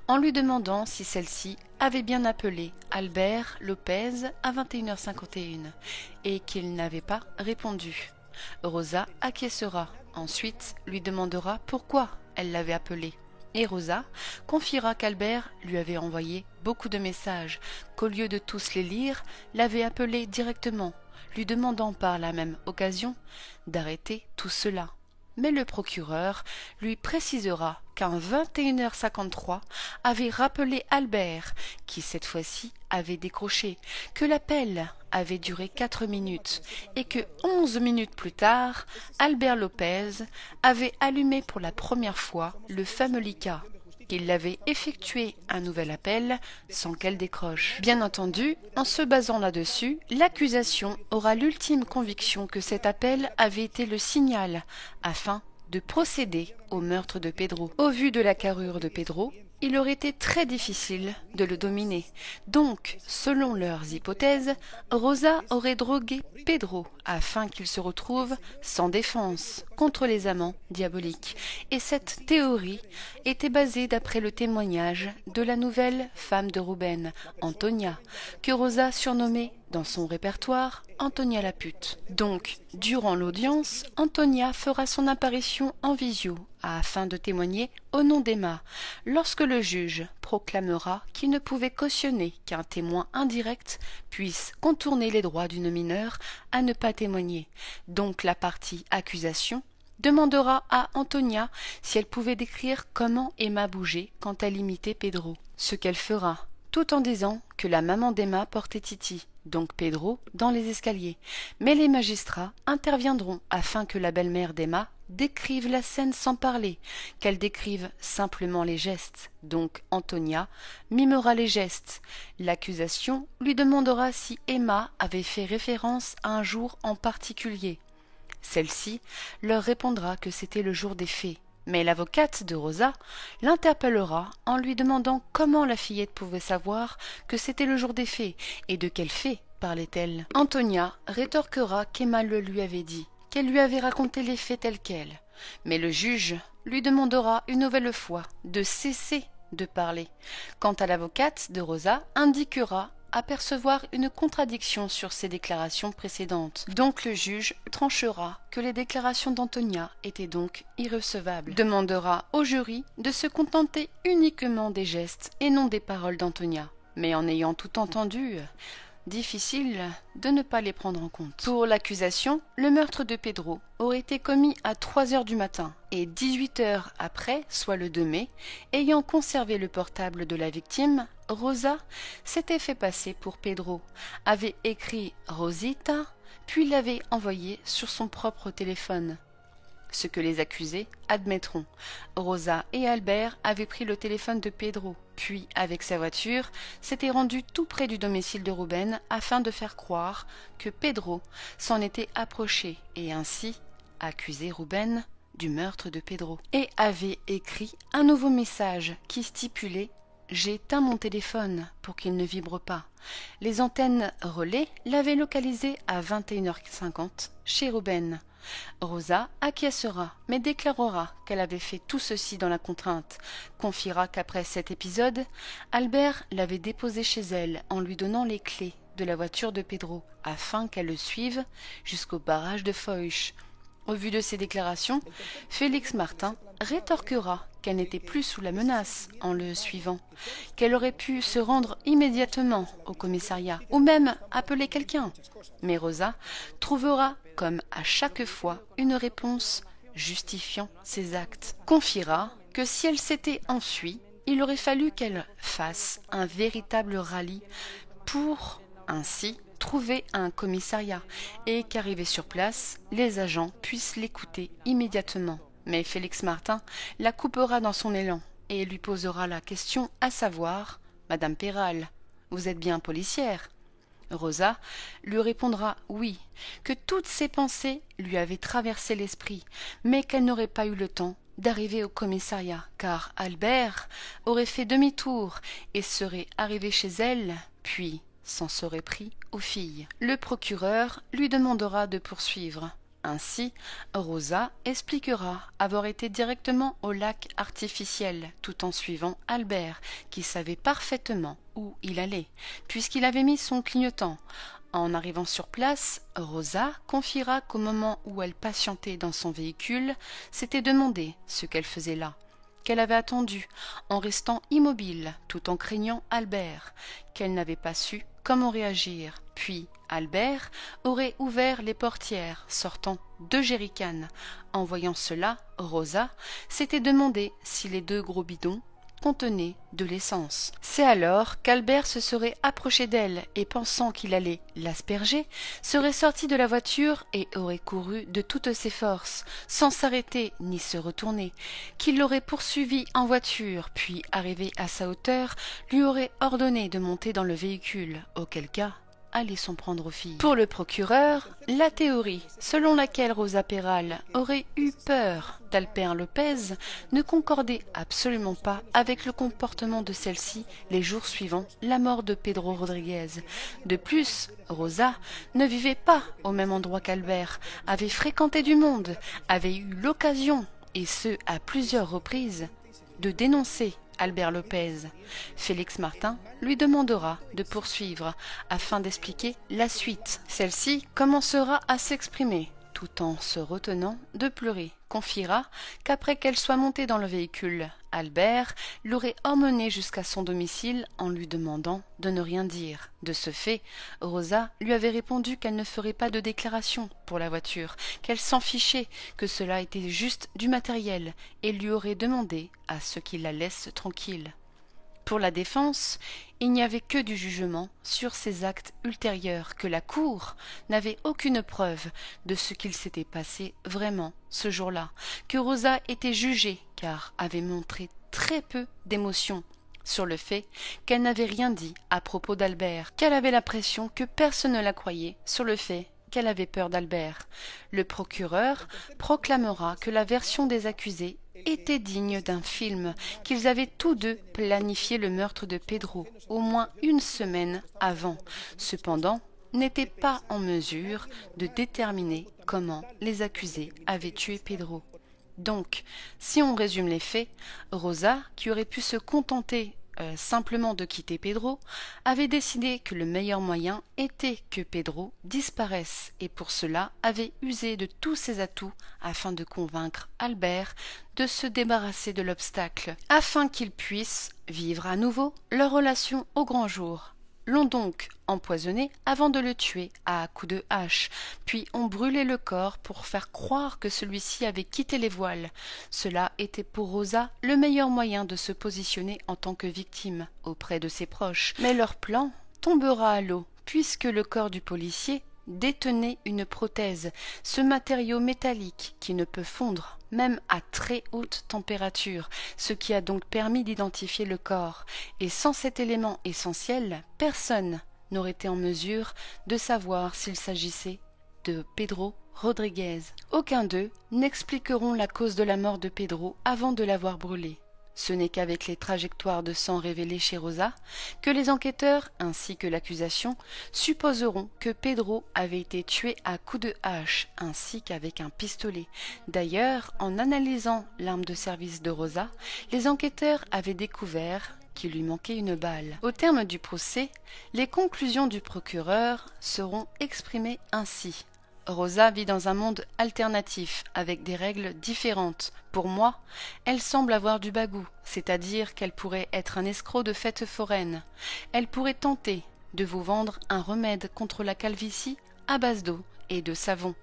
en lui demandant si celle-ci avait bien appelé Albert Lopez à 21h51 et qu'il n'avait pas répondu. Rosa acquiescera, ensuite lui demandera pourquoi elle l'avait appelé. Et Rosa confiera qu'Albert lui avait envoyé beaucoup de messages, qu'au lieu de tous les lire, l'avait appelé directement, lui demandant par la même occasion d'arrêter tout cela. Mais le procureur lui précisera qu'à 21h53 avait rappelé Albert, qui cette fois-ci avait décroché, que l'appel avait duré 4 minutes et que 11 minutes plus tard, Albert Lopez avait allumé pour la première fois le fameux Leica, qu'il avait effectué un nouvel appel sans qu'elle décroche. Bien entendu, en se basant là-dessus, l'accusation aura l'ultime conviction que cet appel avait été le signal afin de procéder au meurtre de Pedro. Au vu de la carrure de Pedro, il aurait été très difficile de le dominer. Donc, selon leurs hypothèses, Rosa aurait drogué Pedro afin qu'il se retrouve sans défense contre les amants diaboliques. Et cette théorie était basée d'après le témoignage de la nouvelle femme de Ruben, Antonia, que Rosa surnommait dans son répertoire Antonia la pute. Donc, durant l'audience, Antonia fera son apparition en visio afin de témoigner au nom d'Emma, lorsque le juge proclamera qu'il ne pouvait cautionner qu'un témoin indirect puisse contourner les droits d'une mineure à ne pas témoigner. Donc la partie accusation demandera à Antonia si elle pouvait décrire comment Emma bougeait quand elle imitait Pedro, ce qu'elle fera, tout en disant que la maman d'Emma portait Titi, donc Pedro, dans les escaliers. Mais les magistrats interviendront afin que la belle-mère d'Emma décrive la scène sans parler, qu'elle décrive simplement les gestes. Donc Antonia mimera les gestes. L'accusation lui demandera si Emma avait fait référence à un jour en particulier. Celle-ci leur répondra que c'était le jour des faits. Mais l'avocate de Rosa l'interpellera en lui demandant comment la fillette pouvait savoir que c'était le jour des faits et de quels faits parlait-elle. Antonia rétorquera qu'Emma le lui avait dit, qu'elle lui avait raconté les faits tels quels. Mais le juge lui demandera une nouvelle fois de cesser de parler. Quant à l'avocate de Rosa, indiquera apercevoir une contradiction sur ses déclarations précédentes. Donc le juge tranchera que les déclarations d'Antonia étaient donc irrecevables. Demandera au jury de se contenter uniquement des gestes et non des paroles d'Antonia. Mais en ayant tout entendu, difficile de ne pas les prendre en compte. Pour l'accusation, le meurtre de Pedro aurait été commis à 3 heures du matin et 18 heures après, soit le 2 mai, ayant conservé le portable de la victime, Rosa s'était fait passer pour Pedro, avait écrit Rosita, puis l'avait envoyé sur son propre téléphone. Ce que les accusés admettront. Rosa et Albert avaient pris le téléphone de Pedro, puis, avec sa voiture, s'étaient rendus tout près du domicile de Ruben afin de faire croire que Pedro s'en était approché et ainsi accuser Ruben du meurtre de Pedro. Et avaient écrit un nouveau message qui stipulait « J'ai éteint mon téléphone pour qu'il ne vibre pas ». Les antennes relais l'avaient localisé à 21h50 chez Ruben. Rosa acquiescera, mais déclarera qu'elle avait fait tout ceci dans la contrainte, confiera qu'après cet épisode, Albert l'avait déposée chez elle en lui donnant les clés de la voiture de Pedro, afin qu'elle le suive jusqu'au barrage de Foix. Au vu de ces déclarations, Félix Martin rétorquera qu'elle n'était plus sous la menace en le suivant, qu'elle aurait pu se rendre immédiatement au commissariat ou même appeler quelqu'un. Mais Rosa trouvera, comme à chaque fois, une réponse justifiant ses actes. Confiera que si elle s'était enfuie, il aurait fallu qu'elle fasse un véritable rallye pour, ainsi, trouver un commissariat et qu'arrivés sur place, les agents puissent l'écouter immédiatement. Mais Félix Martin la coupera dans son élan et lui posera la question à savoir « Madame Péral, vous êtes bien policière ?» Rosa lui répondra oui, que toutes ses pensées lui avaient traversé l'esprit, mais qu'elle n'aurait pas eu le temps d'arriver au commissariat, car Albert aurait fait demi-tour et serait arrivé chez elle, puis s'en serait pris aux filles. Le procureur lui demandera de poursuivre. Ainsi, Rosa expliquera avoir été directement au lac artificiel, tout en suivant Albert, qui savait parfaitement où il allait, puisqu'il avait mis son clignotant. En arrivant sur place, Rosa confiera qu'au moment où elle patientait dans son véhicule, s'était demandé ce qu'elle faisait là, qu'elle avait attendu, en restant immobile, tout en craignant Albert, qu'elle n'avait pas su comment réagir. Puis Albert aurait ouvert les portières, sortant 2 jerrycans. En voyant cela, Rosa s'était demandé si les 2 gros bidons contenaient de l'essence. C'est alors qu'Albert se serait approché d'elle et, pensant qu'il allait l'asperger, serait sorti de la voiture et aurait couru de toutes ses forces, sans s'arrêter ni se retourner, qu'il l'aurait poursuivi en voiture, puis, arrivé à sa hauteur, lui aurait ordonné de monter dans le véhicule, auquel cas allait s'en prendre aux filles. Pour le procureur, la théorie selon laquelle Rosa Peral aurait eu peur d'Albert Lopez ne concordait absolument pas avec le comportement de celle-ci les jours suivant la mort de Pedro Rodriguez. De plus, Rosa ne vivait pas au même endroit qu'Albert, avait fréquenté du monde, avait eu l'occasion, et ce à plusieurs reprises, de dénoncer Albert Lopez. Félix Martin lui demandera de poursuivre afin d'expliquer la suite. Celle-ci commencera à s'exprimer tout en se retenant de pleurer. Confiera qu'après qu'elle soit montée dans le véhicule, Albert l'aurait emmenée jusqu'à son domicile en lui demandant de ne rien dire. De ce fait, Rosa lui avait répondu qu'elle ne ferait pas de déclaration pour la voiture, qu'elle s'en fichait, que cela était juste du matériel, et lui aurait demandé à ce qu'il la laisse tranquille. Pour la défense, il n'y avait que du jugement sur ces actes ultérieurs, que la Cour n'avait aucune preuve de ce qu'il s'était passé vraiment ce jour-là, que Rosa était jugée car avait montré très peu d'émotion sur le fait qu'elle n'avait rien dit à propos d'Albert, qu'elle avait l'impression que personne ne la croyait sur le fait qu'elle avait peur d'Albert. Le procureur proclamera que la version des accusés était digne d'un film, qu'ils avaient tous deux planifié le meurtre de Pedro au moins 1 semaine avant. Cependant, n'étaient pas en mesure de déterminer comment les accusés avaient tué Pedro. Donc, si on résume les faits, Rosa, qui aurait pu se contenter simplement de quitter Pedro, avait décidé que le meilleur moyen était que Pedro disparaisse et pour cela avait usé de tous ses atouts afin de convaincre Albert de se débarrasser de l'obstacle, afin qu'ils puissent vivre à nouveau leur relation au grand jour. L'ont donc empoisonné avant de le tuer à coups de hache, puis ont brûlé le corps pour faire croire que celui-ci avait quitté les voiles. Cela était pour Rosa le meilleur moyen de se positionner en tant que victime auprès de ses proches. Mais leur plan tombera à l'eau, puisque le corps du policier détenait une prothèse, ce matériau métallique qui ne peut fondre même à très haute température, ce qui a donc permis d'identifier le corps. Et sans cet élément essentiel, personne n'aurait été en mesure de savoir s'il s'agissait de Pedro Rodriguez. Aucun d'eux n'expliqueront la cause de la mort de Pedro avant de l'avoir brûlé. Ce n'est qu'avec les trajectoires de sang révélées chez Rosa que les enquêteurs, ainsi que l'accusation, supposeront que Pedro avait été tué à coups de hache, ainsi qu'avec un pistolet. D'ailleurs, en analysant l'arme de service de Rosa, les enquêteurs avaient découvert qu'il lui manquait une balle. Au terme du procès, les conclusions du procureur seront exprimées ainsi. Rosa vit dans un monde alternatif, avec des règles différentes. Pour moi, elle semble avoir du bagout, c'est-à-dire qu'elle pourrait être un escroc de fête foraine. Elle pourrait tenter de vous vendre un remède contre la calvitie à base d'eau et de savon.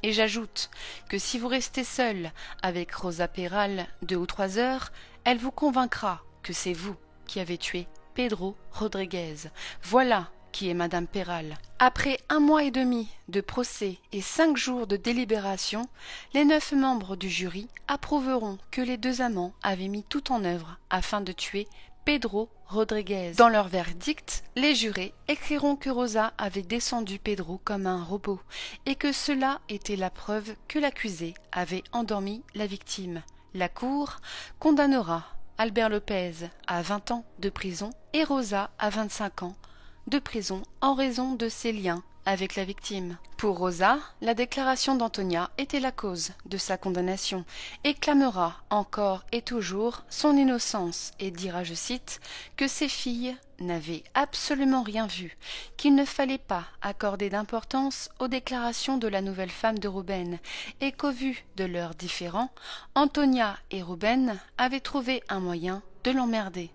Et j'ajoute que si vous restez seul avec Rosa Peral 2 ou 3 heures, elle vous convaincra que c'est vous qui avez tué Pedro Rodriguez. Voilà qui est Madame Peral. Après 1 mois et demi de procès et 5 jours de délibération, les 9 membres du jury approuveront que les 2 amants avaient mis tout en œuvre afin de tuer Pedro Rodriguez. Dans leur verdict, les jurés écriront que Rosa avait descendu Pedro comme un robot et que cela était la preuve que l'accusé avait endormi la victime. La Cour condamnera Albert Lopez à 20 ans de prison et Rosa à 25 ans de prison en raison de ses liens avec la victime. Pour Rosa, la déclaration d'Antonia était la cause de sa condamnation et clamera encore et toujours son innocence et dira, je cite, que ses filles n'avaient absolument rien vu, qu'il ne fallait pas accorder d'importance aux déclarations de la nouvelle femme de Ruben et qu'au vu de leurs différends, Antonia et Ruben avaient trouvé un moyen de l'emmerder.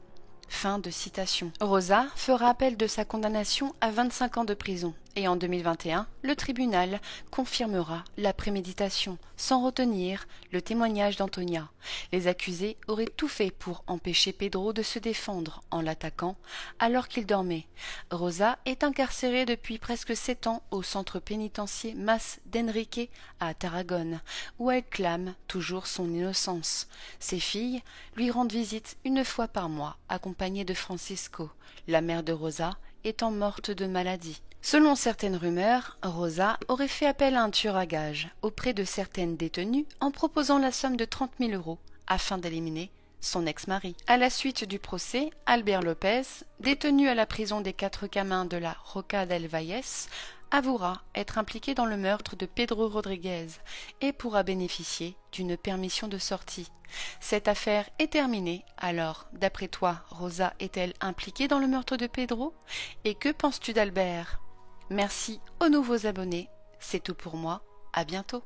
Fin de citation. Rosa fera appel de sa condamnation à 25 ans de prison et en 2021, le tribunal confirmera la préméditation sans retenir le témoignage d'Antonia. Les accusés auraient tout fait pour empêcher Pedro de se défendre en l'attaquant alors qu'il dormait. Rosa est incarcérée depuis presque 7 ans au centre pénitentiaire Mas d'Enrique à Tarragone, où elle clame toujours son innocence. Ses filles lui rendent visite une fois par mois, accompagnées de Francisco, la mère de Rosa, étant morte de maladie. Selon certaines rumeurs, Rosa aurait fait appel à un tueur à gages auprès de certaines détenues en proposant la somme de 30 000 € afin d'éliminer son ex-mari. À la suite du procès, Albert Lopez, détenu à la prison des 4 Camins de la Roca del Valles, avouera être impliqué dans le meurtre de Pedro Rodriguez et pourra bénéficier d'une permission de sortie. Cette affaire est terminée, alors, d'après toi, Rosa est-elle impliquée dans le meurtre de Pedro? Et que penses-tu d'Albert? Merci aux nouveaux abonnés, c'est tout pour moi, à bientôt.